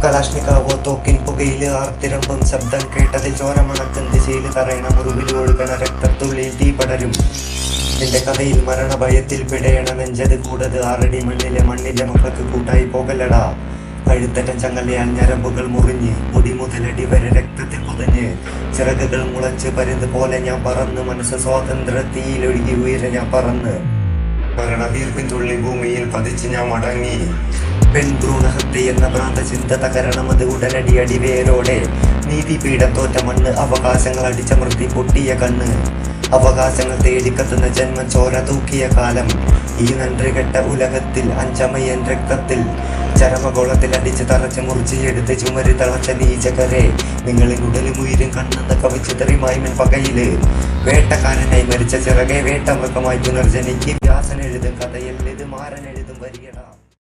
കലാഷ്നിക്കാവോ തോക്കിൻ പുകയില് ആർത്തിരമ്പും ശബ്ദം കേട്ടതിൽ ചോരമണക്കും ദിശയിൽ തറയണ മുറിവിൽ ഒഴുകണ രക്തത്തുള്ളിൽ തീ പടരും. നിന്റെ കഥയിൽ മരണ ഭയത്തിൽ പിടയണ നെഞ്ചത് കൂടത് ആറടി മണ്ണിലെ മക്കൾക്ക് കൂട്ടായി പോകല്ലടാ. കഴുത്തറ്റം ചങ്ങലയാൽ ഞരമ്പുകൾ മുറിഞ്ഞ് മുടി മുതലടി വരെ രക്തത്തിൽ പുതഞ്ഞ് ചിറകുകൾ മുളച്ച് പരുന്ത് പോലെ ഞാൻ പറന്ന് മനസ്സ് സ്വാതന്ത്ര്യത്തിലൊഴുകി ഉയരെ ഞാൻ പറന്ന് മരണതീർപ്പിൻ തുള്ളി ഭൂമിയിൽ പതിച്ച് ഞാൻ മടങ്ങി. പെൺഭ്രൂണഹത്യ എന്ന ഭ്രാന്ത ചിന്ത തകരണം അത് ഉടനടി അടിവേരോടെ. നീതിപീഠം തോറ്റ മണ്ണ് അവകാശങ്ങൾ അടിച്ചമർത്തി പൊട്ടിയ കണ്ണ് അവകാശങ്ങൾ തേടിക്കത്തുന്ന ജന്മം ചോര തൂക്കിയ കാലം. ഈ നன்றി കെട്ട ഉലകത്തിൽ അഞ്ചമയൻ രക്തത്തിൽ ചരമഗോളത്തിൽ അടിച്ച് തറച്ച് മുറിച്ചെടുത്ത് ചുമരി തളച്ച നീചകരെ നിങ്ങളിൽ ഉടലും ഉയരും കണ്ണെന്ന് കവിച്ചു തെറിമായ്മൻ പകയില്. വേട്ടക്കാരനായി മരിച്ച ചിറകെ വേട്ടമൃഗമായി പുനർജനിക്ക് വ്യാസൻ എഴുതും കഥയിൽ ഇത് മാരൻ എഴുതും വരികട.